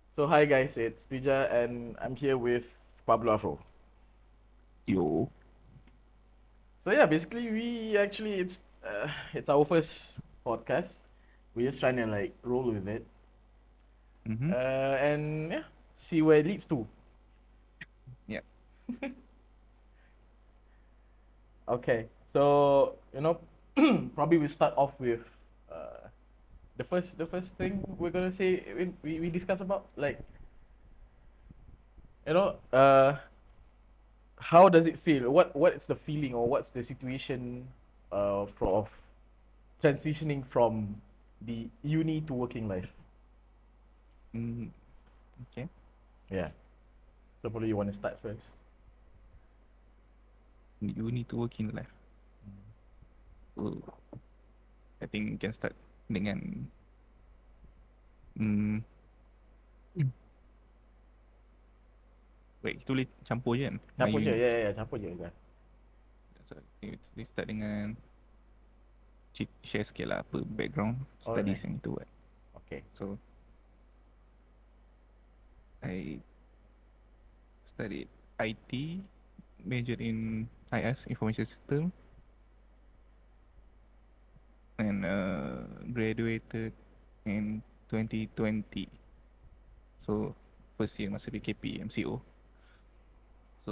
So hi guys, it's Dija and I'm here with Pablo Afro. Yo. So yeah, basically it's our first podcast. We're just trying to like roll with it, Mm-hmm. and yeah, see where it leads to. Yeah. Okay, so probably we start off with uh, the first thing we're gonna say we discuss about like you know uh how does it feel? What is the feeling or what's the situation of transitioning from the uni to working life? Mm, okay. Yeah. So probably you want to start first. You need to work in life. So I think you can start dengan mm, wait, kita boleh campur je kan Melayu Campur je, English. ya, campur je kan. So kita start dengan share sikit lah apa background Alright. studies yang kita buat. Okay. So I studied IT, majored in IS, Information System, and graduated in 2020. So first year masa BKP MCO. So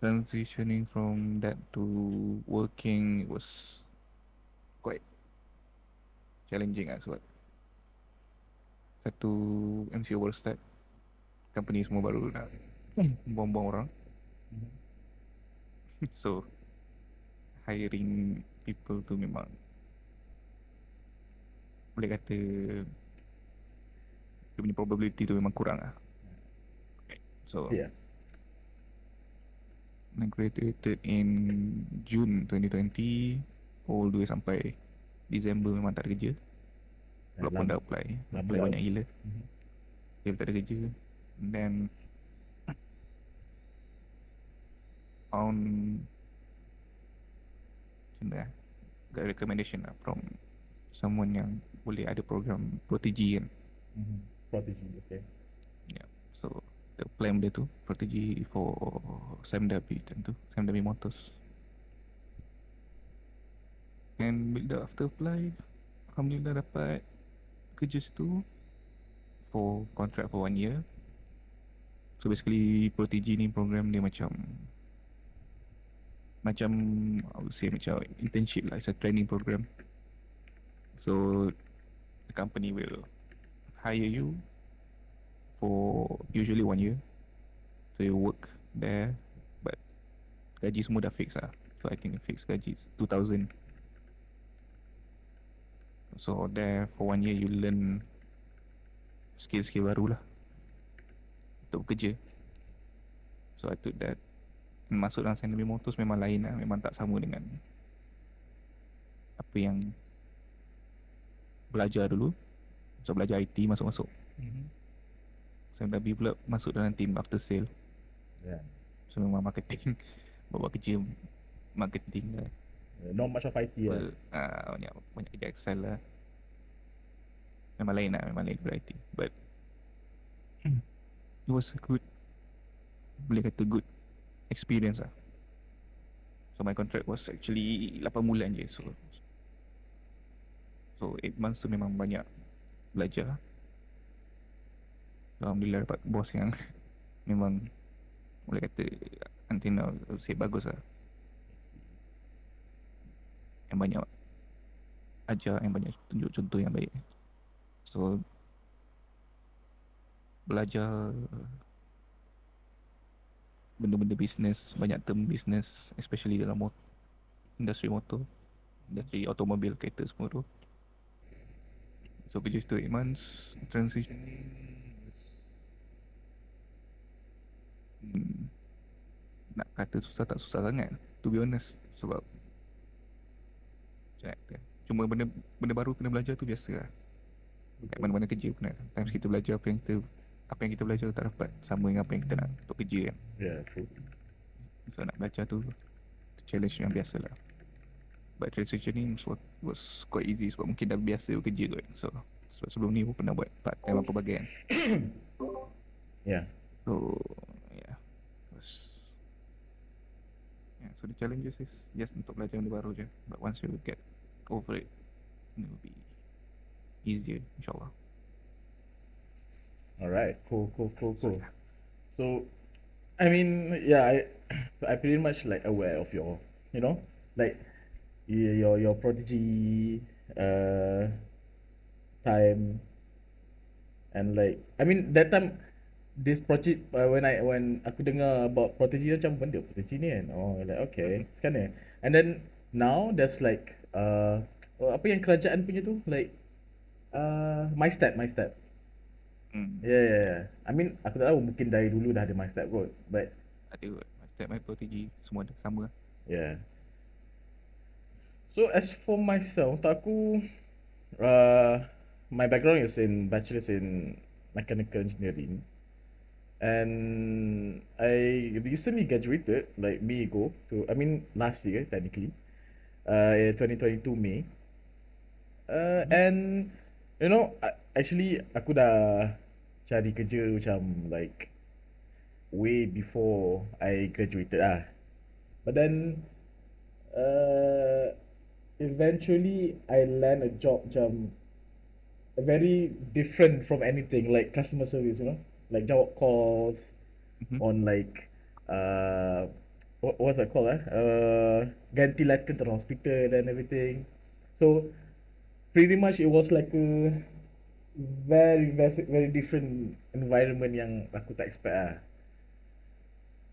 transitioning from that to working was quite challenging lah sebab satu MCO baru start, company semua baru nak buang-buang orang. So hiring people tu memang boleh kata dia punya probability tu memang kurang lah. So Yeah. I graduated in June 2020 all the way sampai December memang tak ada kerja. Walaupun dah apply banyak gila, still tak ada kerja. And then on macam mana got recommendation lah from someone yang boleh ada program protegi kan. Protege, okay. Yeah. So the plan dia tu protegi for SMDAB macam tu, SMDAB Motors. And bila after apply, alhamdulillah dapat kerja situ for contract for 1 year. So basically protegi ni program dia macam I would say macam internship lah. It's a training program. So the company will hire you for usually 1 year. So you work there, but gaji semua dah fix lah. So I think the fixed gaji is 2,000. So there for 1 year you learn skill-skill baru lah untuk bekerja. So I took that. Masuk dalam Sandwich Motors memang lain lah. Memang tak sama dengan apa yang belajar dulu. So belajar IT masuk-masuk. Saya dah pula masuk dalam team after sale. Yeah. So memang marketing. Buat kerja marketing lah. Not much of IT lah. Banyak kerja Excel lah. Memang lain lah. Memang lain daripada IT. But it was a good, boleh kata good experience lah. So my contract was actually 8 bulan je. So 8 months tu memang banyak belajar. Alhamdulillah dapat bos yang memang boleh kata until now say bagus lah. Yang banyak ajar, yang banyak tunjuk contoh yang baik. So belajar benda-benda bisnes, banyak term bisnes, especially dalam industri motor, industri automobil, kereta semua tu. So kerja situ 8 months, transition nak kata susah tak susah sangat, to be honest. Sebab cuma benda baru kena belajar tu biasa lah. Kat mana-mana kerja pun times kita belajar apa yang kita belajar tak dapat sama dengan apa yang kita nak untuk kerja kan. Yeah, true. So nak belajar tu challenge yang biasa lah. But transitioning was quite easy sebab mungkin dah biasa bekerja kot. So Sebab sebelum ni pun pernah buat part time apa bagian. Yeah. So yeah, was yeah. So the challenges is just untuk belajar benda baru je. But once you get over it, it will be easier, insyaAllah. All right. Cool. Cool. Cool. So Cool. yeah. So, I mean, yeah, I pretty much like aware of your, you know, like your prodigy, time, and like, I mean that time this project, when aku dengar about prodigy macam benda prodigy ni kan, oh like okay, it's kind of, and then now there's like apa yang kerajaan punya tu, like my step. Hmm. Yeah, yeah, Yeah. yeah. I mean, aku tak tahu, mungkin dari dulu dah ada my step kot, but Ada kot. Step my protegi semua ada sama. yeah. So as for myself, untuk aku, uh, my background is in bachelor's in mechanical engineering, and I recently graduated like May ago. To I mean last year technically, in 2022 May. Mm-hmm. And you know, actually aku dah cari kerja macam like way before I graduated ah. But then uh, eventually I land a job macam very different from anything like customer service, you know, like jawab calls Mm-hmm. on like uh what's that called ganti lantern to the hospital and everything. So pretty much it was like a very different environment yang aku tak expect ah.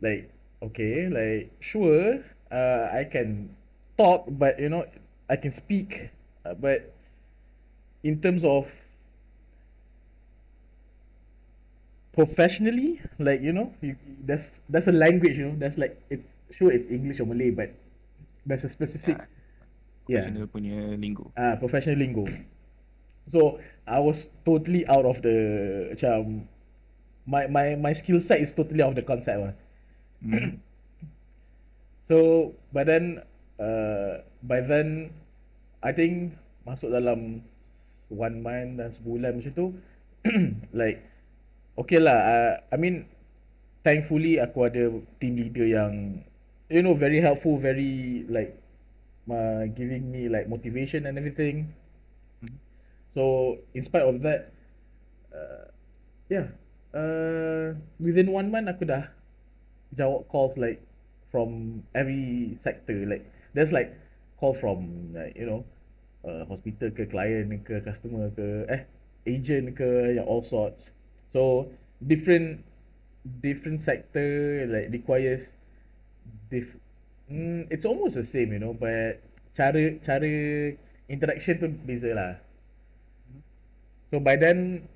Like okay, like sure, I can talk, but you know, I can speak, but in terms of professionally, like you know, there's a language, you know, there's like it's sure it's English or Malay, but there's a specific, Yeah. yeah, Professional punya lingo. professional lingo. So I was totally out of the macam my skill set is totally out of the concept lah. Mm-hmm. So by then I think masuk dalam 1 month dan sebulan macam tu, like okay lah, I mean thankfully aku ada team leader yang you know very helpful, very like giving me like motivation and everything. Mm-hmm. So in spite of that, yeah, within 1 month aku dah jawab calls like from every sector. Like there's like calls from like you know, hospital ke, client ke, customer ke, agent ke, yang all sorts. So different different sector like requires diff it's almost the same, you know, but cara cara interaction tu beza lah. So by then,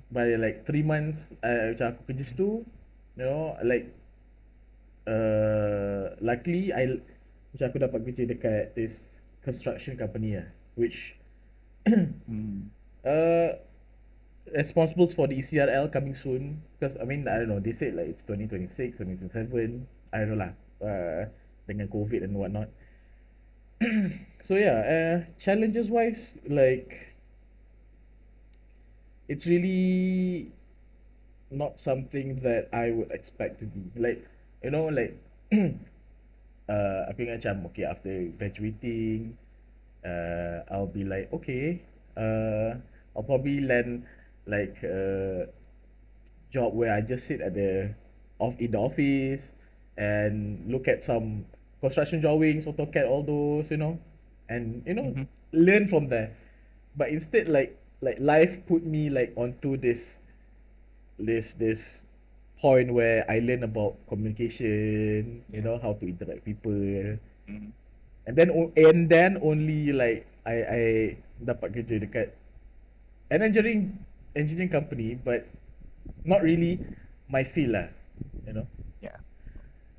by like 3 months, macam aku kerja situ, you know, like luckily macam aku dapat kerja dekat this construction company lah, which Mm. uh responsible for the ECRL coming soon, because I mean I don't know, they said like it's 2026 2027, I don't know lah, dengan COVID and whatnot. So yeah, challenges wise, like it's really not something that I would expect to be like, you know, like aku ingat macam okay, after graduating, I'll be like okay, I'll probably land like a job where I just sit at the off in the office and look at some construction drawings, AutoCAD, all those, you know, and you know, Mm-hmm. learn from there. But instead, like life put me like onto this point where I learn about communication, you Yeah. know, how to interact with people, Mm-hmm. and then only like I dapat kerja dekat an engineering company, but not really my field lah, you know. Yeah.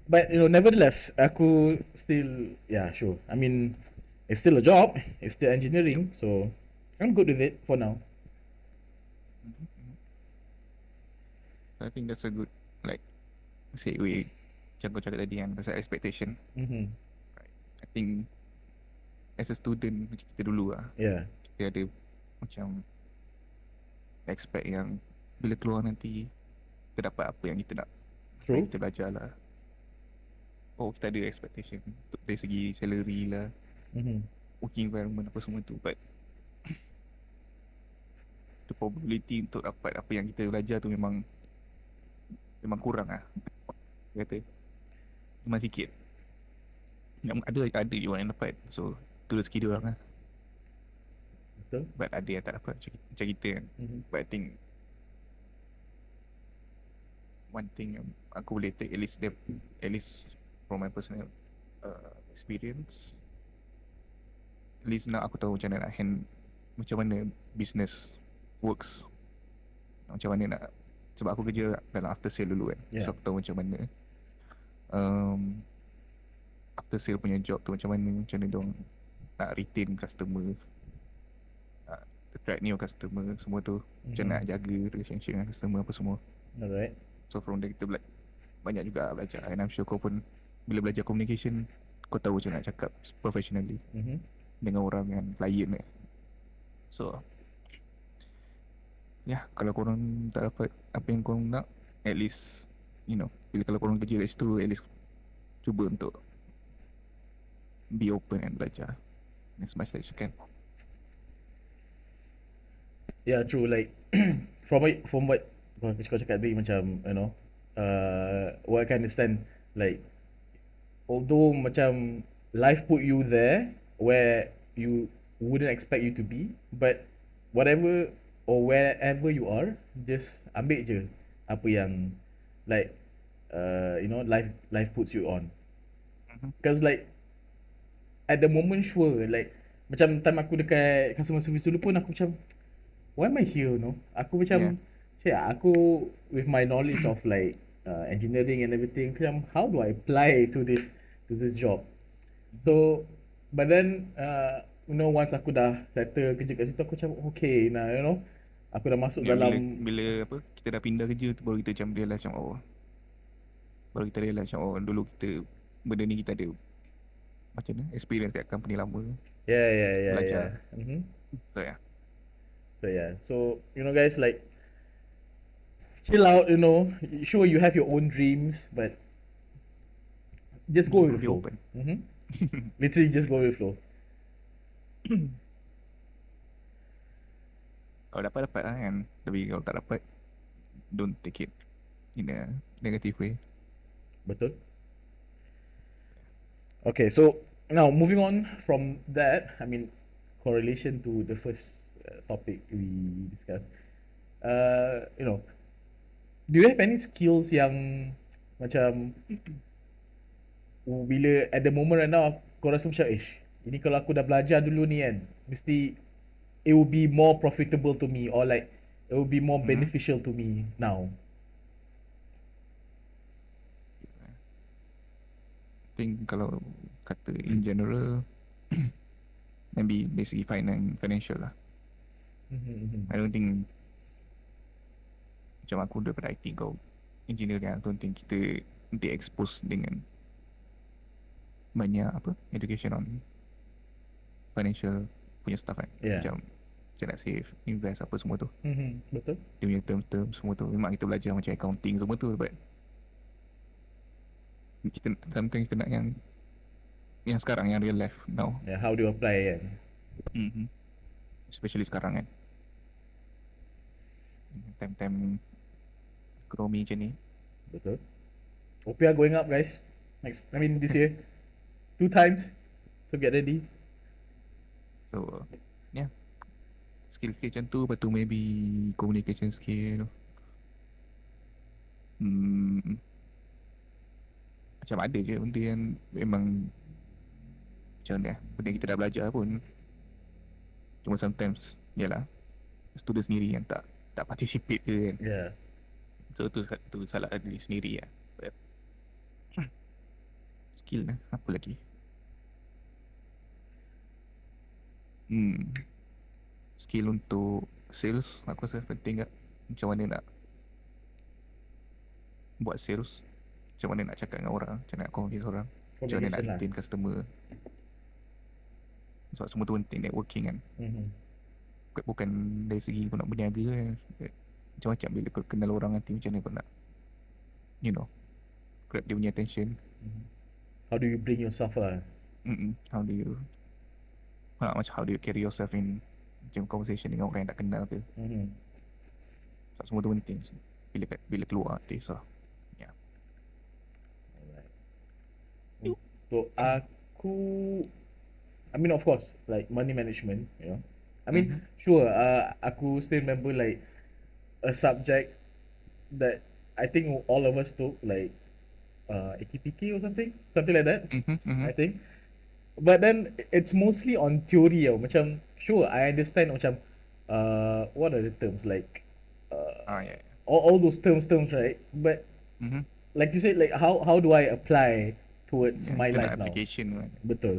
But you know, nevertheless, aku still, yeah, sure. I mean, it's still a job, it's still Yep. engineering, so I'm good with it for now. Mm-hmm. Mm-hmm. So I think that's a good like segue macam kau cakap tadi kan pasal expectation. Mm-hmm. Right. I think as a student macam kita dulu lah, Yeah. kita ada macam expect yang bila keluar nanti kita dapat apa yang kita nak, apa yang True. kita belajar lah. Oh, kita ada expectation dari segi salary lah, Mhm. working environment apa semua tu, but the probability untuk dapat apa yang kita belajar tu memang kurang lah. Dia kata memang sikit. Yang ada je orang yang dapat, so tu rezeki dia orang lah. Betul. But ada yang tak dapat macam kita kan. Mhm. But I think one thing yang aku boleh take, at least from my personal experience, at least now aku tahu macam mana nak macam mana business works, macam mana nak, sebab aku kerja dalam after sale dulu kan. Yeah. So aku tahu macam mana after sale punya job tu, macam mana diorang nak retain customer, nak attract new customer, semua tu. Macam nak jaga relationship dengan customer apa semua. Alright. So from there kita banyak juga belajar. And I'm sure kau pun bila belajar communication, kau tahu macam nak cakap professionally dengan orang yang client ni. So kalau korang tak dapat apa yang korang nak, at least kalau korang kerja kat situ, at least cuba untuk be open and belajar as much as you can. Yeah, true. Like from what kau cakap tadi, macam what I can understand, like although macam life put you there where you wouldn't expect you to be, but whatever or wherever you are, just ambil je apa yang like life puts you on. Because like at the moment, sure, like macam time aku dekat customer service dulu pun aku macam, why am I here, no? Aku macam aku with my knowledge of like engineering and everything, macam how do I apply to this job? So but then once aku dah settle kerja kat situ, aku macam okay, nah, aku dah masuk dalam bila apa, kita dah pindah kerja tu, baru kita macam realize macam dulu kita benda ni kita ada macam mana experience kat company lama. yeah. Belajar. So so guys, like chill out, sure you have your own dreams, but just go with the Be flow. open. Literally just go with the flow. Kalau dapat lah kan, tapi kalau tak dapat, don't take it in a negative way. Betul. Okay, so now moving on from that, I mean, correlation to the first topic we discussed. Do you have any skills yang macam bila at the moment right now kau rasa macam ini kalau aku dah belajar dulu ni kan, mesti it will be more profitable to me, or like it will be more beneficial to me now? I think kalau kata in general, maybe dari segi financial lah. I don't think macam aku daripada IT, kau engineering, I don't think kita di-expose dengan banyak education on financial punya stuff kan. Macam nak save, invest apa semua tu. Betul. Dia punya term semua tu memang kita belajar macam accounting semua tu, but kita sometimes kita nak yang sekarang, yang real life now. How do you apply kan? Especially sekarang kan, time ekonomi macam ni. Betul. Rupiah going up, guys. This year 2 times, so get ready. So skill macam tu. Lepas tu maybe communication skill. Macam ada je benda yang memang macam mana, benda yang kita dah belajar pun, cuma sometimes yalah student sendiri yang tak participate ke kan. So tu salah diri sendiri lah. Skill lah, apa lagi? Skill untuk sales aku rasa penting tak? Macam mana nak buat sales, macam mana nak cakap dengan orang, macam mana nak convince orang, macam mana nak retain customer. Sebab semua tu penting, networking kan. bukan dari segi kau nak berniaga kan. Macam-macam bila kau kenal orang nanti macam mana kau nak, you know, grab dia punya attention. How do you bring yourself lah? How do you, macam how do you carry yourself in macam conversation dengan orang yang tak kenal ke. Mm-hmm. So, semua tu penting bila keluar artis lah. Ya. Alright. Untuk aku, I mean of course like money management, you know. I mean sure, aku still remember like a subject that I think all of us took like AKPK or something like that. I think. But then it's mostly on theory tau. Macam sure I understand macam what are the terms like Yeah. all those terms right, but like you said, like how do I apply towards Yeah, my kita nak life now? application kan. Betul.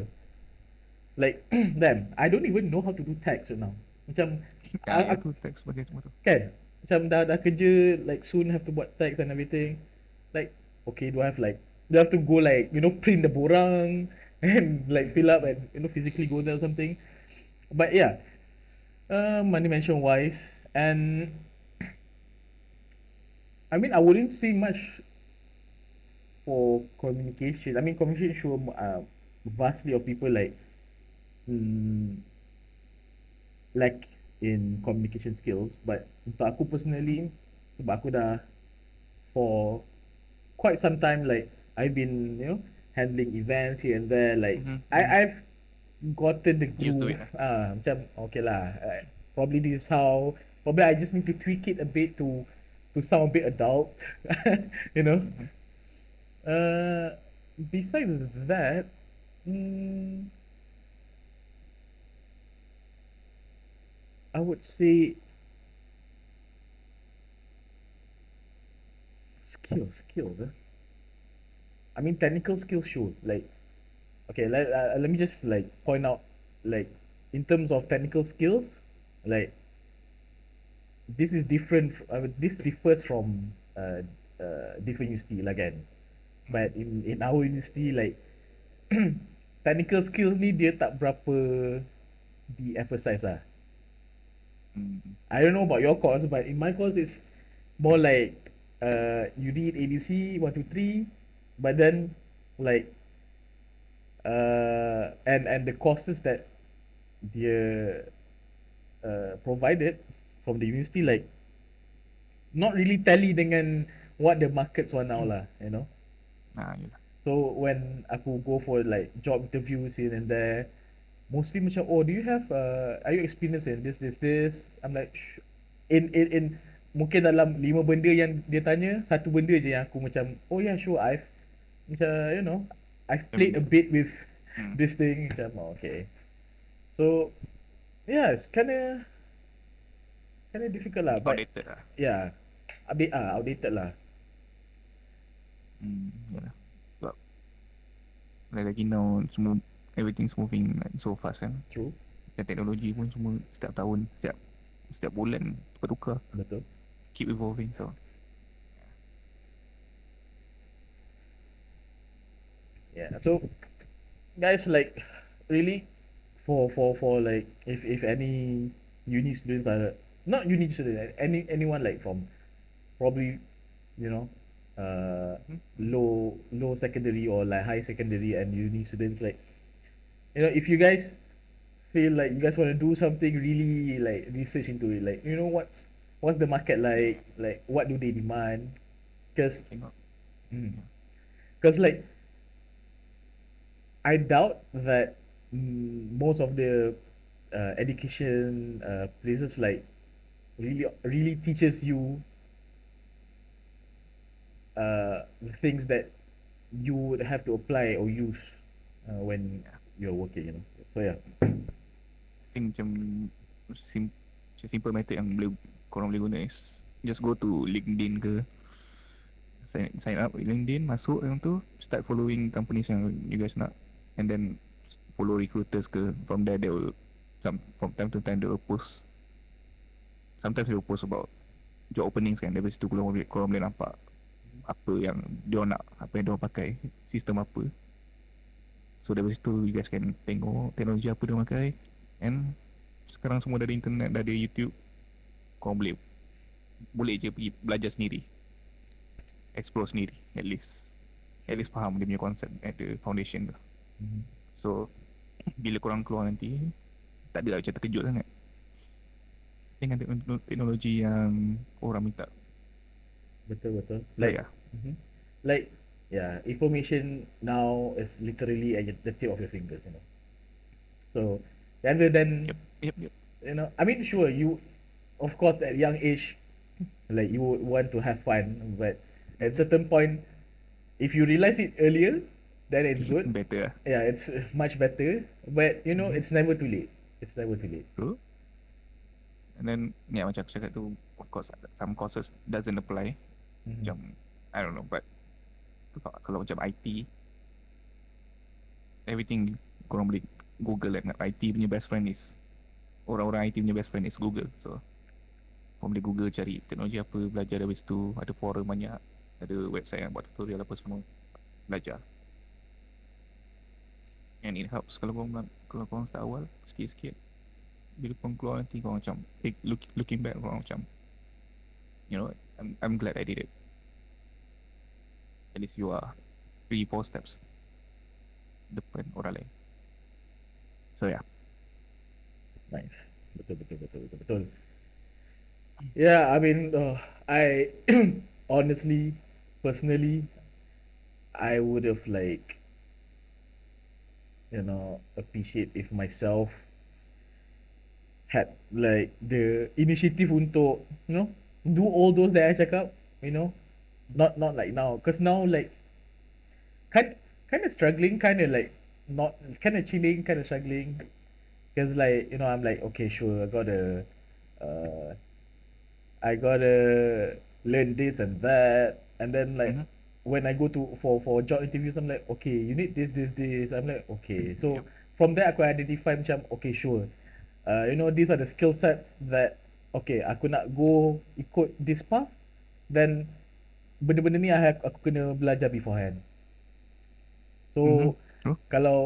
Like damn, I don't even know how to do tax right now. Macam Ya aku tu teks sebagai semua tu. kan macam dah kerja like soon have to buat tax and everything. Like okay, do I have to go like print the borang and like fill up and physically go there or something. But yeah, money management wise, and I mean I wouldn't say much for communication. I mean communication show vastly of people like mm, lack in communication skills. But untuk aku personally, sebab aku dah for quite some time like I've been handling events here and there. Like I've gotten the Used to groove. it lah. Macam okay lah. Probably this is how. Probably I just need to tweak it a bit to sound a bit adult. you know. Uh, Besides that, mm, I would say skills. I mean technical skills sure. Like okay, let me just like point out like in terms of technical skills, like this is different. This differs from different university lah kan. But in our university like technical skills ni dia tak berapa de-emphasize lah. I don't know about your course, but in my course it's more like you read ABC 1 2 3, but then like and the courses that dia provided from the university like not really tally dengan what the markets want now lah, you know. Yelah. So when aku go for like job interviews here and there, mostly macam oh do you have are you experienced in this. I'm like in mungkin dalam 5 benda yang dia tanya, satu benda je yang aku macam oh yeah sure I've macam I've played a bit with this thing macam oh, okay. So yeah, it's kinda difficult lah, but Outdated lah. yeah, a bit outdated lah. Yalah. Sebab lagi now semua everything's moving like so fast kan. True. Dan teknologi pun semua setiap tahun, setiap bulan bertukar. Betul. Keep evolving so. Yeah. So guys, like really for like if any uni students are not uni students, anyone like from probably you know low secondary or like high secondary and uni students, like if you guys feel like you guys want to do something, really like research into it, like what's the market like what do they demand, because Tengok. like I doubt that most of the education places like really teaches you the things that you would have to apply or use when you're working, so yeah. I think macam simple method yang korang boleh guna is just go to LinkedIn ke, sign up with LinkedIn, masuk yang tu, start following companies yang you guys nak, and then follow recruiters ke. From there they will from time to time they will post, sometimes they will post about job openings kan. Dari situ korang boleh nampak apa yang dia nak, apa yang dia pakai, sistem apa. So dari situ you guys can tengok teknologi apa dia pakai and sekarang semua dah ada internet, dah ada YouTube. Kau boleh boleh je pergi belajar sendiri, explore sendiri, at least faham dia punya konsep at the foundation tu. Mhm. So bila korang keluar nanti, tak adalah macam terkejut sangat dengan teknologi yang orang minta. Betul betul. So Like, yeah. mhm. Like, yeah, information now is literally at the tip of your fingers, you know. So rather than, Yep. you know, I mean, sure, you, of course, at young age, like you would want to have fun, but at certain point, if you realize it earlier, then it's good. Better lah. Yeah, it's much better. But you know, Mm-hmm. it's never too late. It's never too late. True. And then yeah, macam aku cakap tu, of course some courses doesn't apply. Mhm. Macam I don't know, but kalau macam IT, everything korang boleh Google kan. IT punya best friend is orang-orang IT punya best friend is Google. So korang boleh Google cari teknologi apa, belajar dari situ. Ada forum banyak, ada website yang buat tutorial apa semua, belajar. And it helps kalau korang start awal sikit-sikit. Bila korang keluar nanti korang macam looking back, korang macam, you know, I'm glad I did it. At least you are 3-4 steps depan orang lain. So yeah. Nice. Betul betul betul betul betul. Yeah, I mean, I honestly, personally, I would have like, you know, appreciate if myself had like the initiative untuk, you know, do all those that I check out, you know, not like now, cause now like kind of struggling, kind of like not kind of chilling, kind of struggling, cause like, you know, I'm like, okay, sure, uh I gotta learn this and that, and then like Mm-hmm. when I go to for job interviews, I'm like, okay, you need this. I'm like, okay, so Yep. from there aku identify macam, okay, sure, you know, these are the skill sets that, okay, aku nak go ikut this path, then benda-benda ni aku kena belajar beforehand. Mm-hmm. So True. kalau,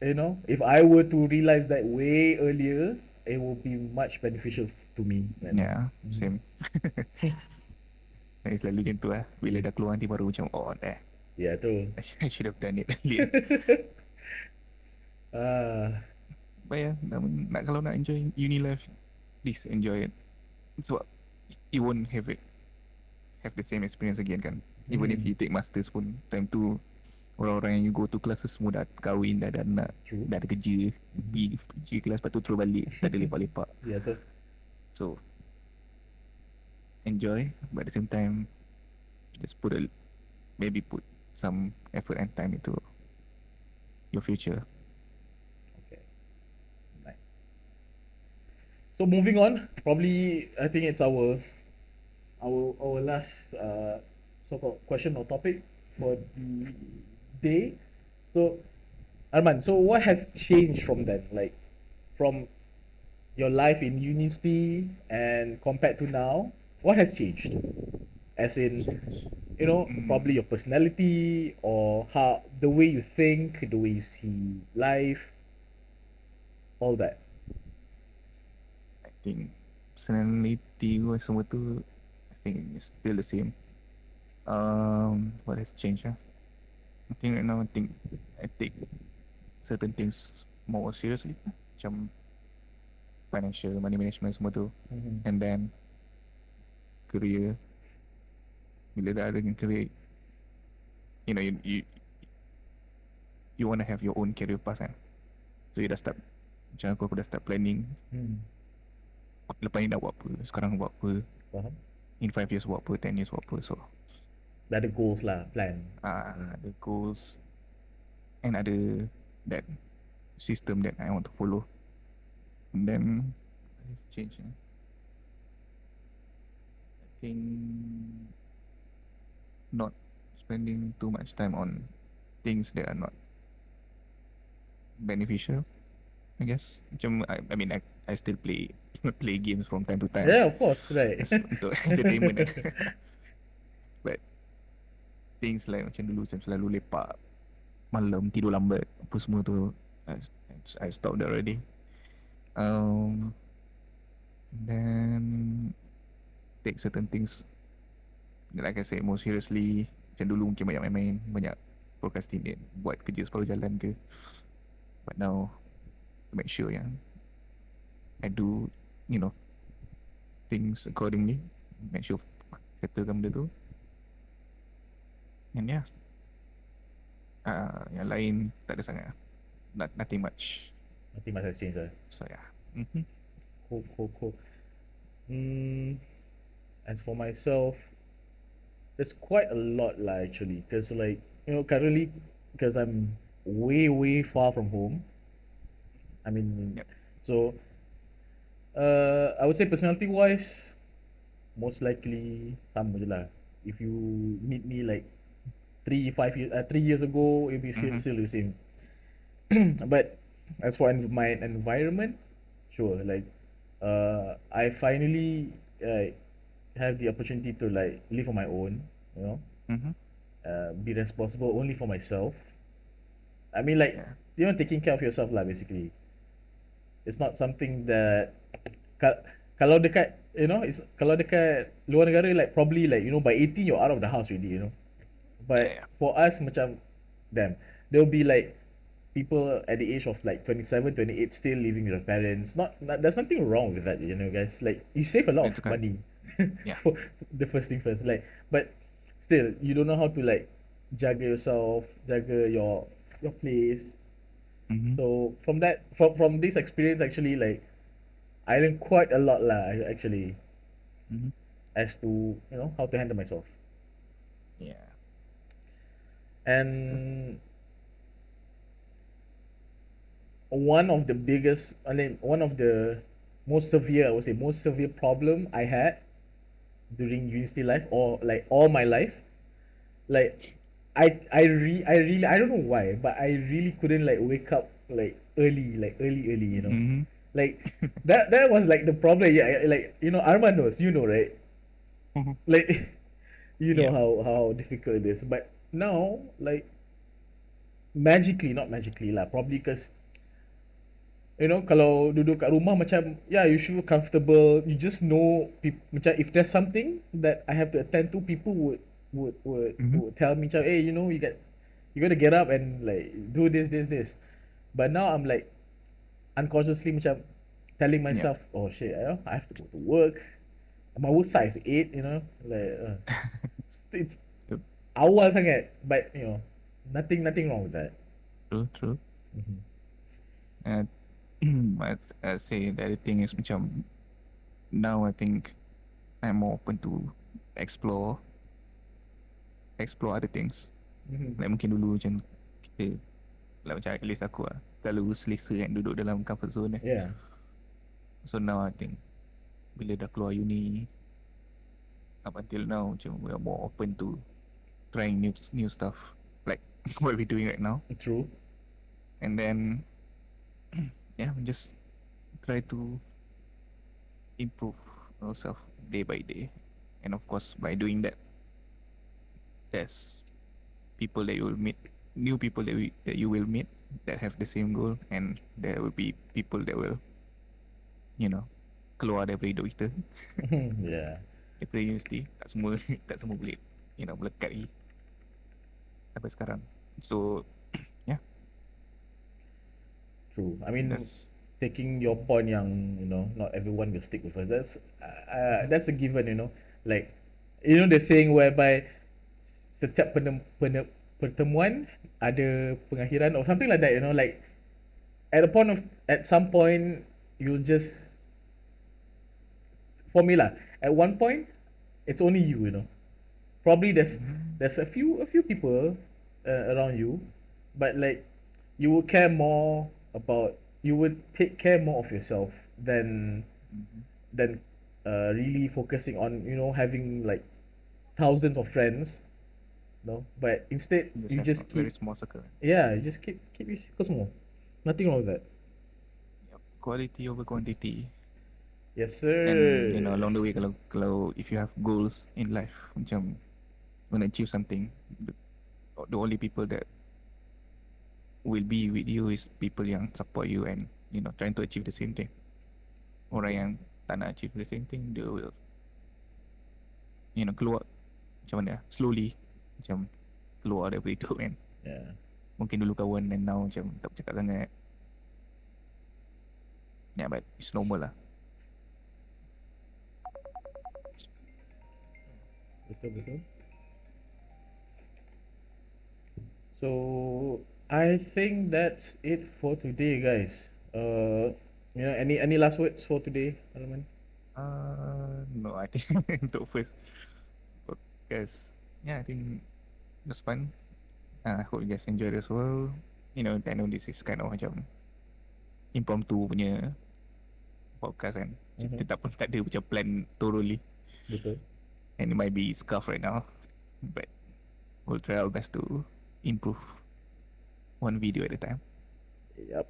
you know, if I were to realize that way earlier, it will be much beneficial to me. Man. Yeah, Mhm. same. Saya selalu macam tu lah. Bila dah keluar nanti baru macam, oh dah, Ya tu. I should have done it earlier. Ah, But yeah, kalau nak enjoy uni life, please enjoy it. So you won't have the same experience again kan. Even if hmm, you take masters pun, time tu orang-orang yang you go to classes semua dah kahwin, dah ada anak, true. dah ada kerja, Mhm. pergi kelas lepas tu terus balik, tak ada lepak-lepak. Ya tu. So enjoy, but at the same time just maybe put some effort and time into your future. Okay. Nice. So moving on, probably I think it's our last so-called question or topic for the day. So Arman, so what has changed from then? Like from your life in university and compared to now, what has changed? As in, Change. you know, Mm, probably your personality or how the way you think, the way you see life, all that. I think personality semua tu, I think it's still the same. What has changed? I think right now I take certain things more seriously, macam financial, money management semua tu, Mm-hmm. and then career. Bila dah ada career, you know, you want to have your own career path kan. So you dah start, macam aku dah start planning. Hmm. Lepas ni nak buat apa, sekarang buat apa, Faham? in 5 years buat apa, 10 years buat apa. So Dah ada goals lah, plan. ada goals and ada that system that I want to follow. And then it's change. I think not spending too much time on things that are not beneficial. I guess. Macam I mean I still play games from time to time. Yeah, of course, right. As untuk entertainment kan. But things like macam dulu macam selalu lepak malam, tidur lambat, apa semua tu, I stopped that already. take certain things, like I said, more seriously. Macam dulu mungkin banyak main-main, banyak procrastinate, buat kerja separuh jalan ke. But now, to make sure yang I do, you know, things accordingly, make sure settlekan benda tu. And yeah, yang lain tak ada sangat. Nothing much. Nothing much has changed. So yeah. Mm-hmm. Cool. As for myself, there's quite a lot lah actually, because like currently, because I'm way far from home. I mean, Yep. so I would say personality wise, most likely sama je lah. If you meet me like 3 years ago, it'll be Mm-hmm. still the same. But as for my environment, sure, like I finally have the opportunity to like live on my own, you know, Mm-hmm. be responsible only for myself. I mean, like, Yeah. taking care of yourself lah, basically. It's not something that kalau dekat, kalau dekat luar negara, like probably like by 18 you're out of the house already, But Yeah. for us, macam, damn, there'll be like people at the age of like 27, 28 still living with their parents. There's nothing wrong with that, guys. Like, you save a lot of Itu kan. money. Yeah. For the first thing first, like, but still, you don't know how to like jaga yourself, jaga your place. Mm-hmm. So from this experience, actually, like, I learned quite a lot lah, actually, Mm-hmm. as to how to handle myself. Yeah. And one of the biggest, I mean, one of the most severe, I would say, most severe problem I had during university life, or like all my life, like, I really, I don't know why, but I really couldn't like wake up like early, Mm-hmm. like that was like the problem. Yeah, like, Arman knows, right? Mm-hmm. Like, you know Yeah. how difficult it is. But now, like, magically, not magically lah, probably because kalau duduk kat rumah, macam, yeah, you feel comfortable, you just know, macam, if there's something that I have to attend to, people Mm-hmm. would tell me, macam, hey, you gotta get up and like do this. But now I'm like unconsciously, macam, telling Yeah. myself, oh shit, I have to go to work. My work size 8, like, it's True. awal sangat, but nothing wrong with that. True. Mhm. And I say the other thing is macam now I think I'm more open to explore other things. Mhm. Like mungkin dulu macam kita, like macam at least aku terlalu selesa kan duduk dalam comfort zone. Yeah. So now I think bila dah keluar uni, up until now macam we are more open to trying new stuff like what we're doing right now. True. And then yeah, we just try to improve ourselves day by day. And of course by doing that, there's people that you will meet, new people that you will meet that have the same goal, and there will be people that will, you know, keluar daripada hidup kita Yeah. daripada universiti. Tak semua tak semua boleh, melekat lagi sampai sekarang. So yeah, True. I mean, that's taking your point, yang not everyone will stick with us. That's a given. Like, the saying whereby setiap pertemuan ada pengakhiran, or something like that. Like, at some point, you'll just, for me lah, at one point, it's only you. Probably there's a few people around you, but like, you will care more about, you would take care more of yourself than than really focusing on having like thousands of friends. No, but instead just you have just a very keep, small circle. yeah, you just keep your circle small. Nothing wrong with that. Yep. Quality over quantity. Yes, And sir. along the way, kalau if you have goals in life, macam want to achieve something, the only people that will be with you is people yang support you and trying to achieve the same thing. Orang yang tak nak achieve the same thing, they will keluar macam mana slowly, macam keluar daripada itu kan. Yeah. Mungkin dulu kawan and now macam tak bercakap sangat. Yeah, but it's normal lah. Betul betul. So I think that's it for today, guys. Any last words for today, Arman? No, I think untuk first podcast, yeah, I think it was fun. I hope you guys enjoy as well. I know this is kind of macam impromptu punya podcast kan. Mhm. Kita tak ada macam plan thoroughly, Betul. and it might be scuffed right now, but we'll try our best to improve one video at a time. Yep.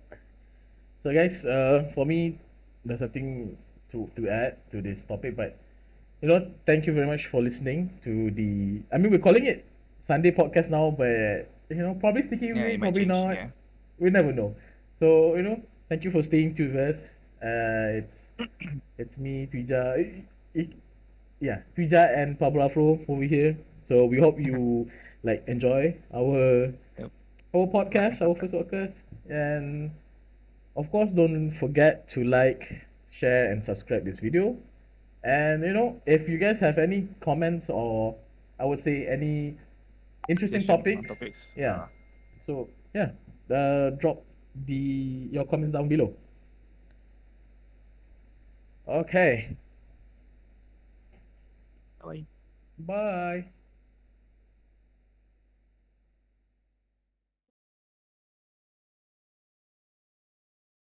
So guys, for me, there's nothing to add to this topic, but thank you very much for listening to the. I mean, we're calling it Sunday podcast now, but probably sticking with Yeah, it, it might probably change. not. Yeah, We never know. So thank you for staying tuned with us. It's me, Twija. Yeah, Twija and Pablo Afro over here. So we hope you like enjoy yep. our Like and podcast, our subscribe. first podcast, and of course, don't forget to like, share, and subscribe this video. And if you guys have any comments or I would say any interesting Suggestion on topics, topics. yeah. So yeah, drop your comments down below. Okay, Bye. bye.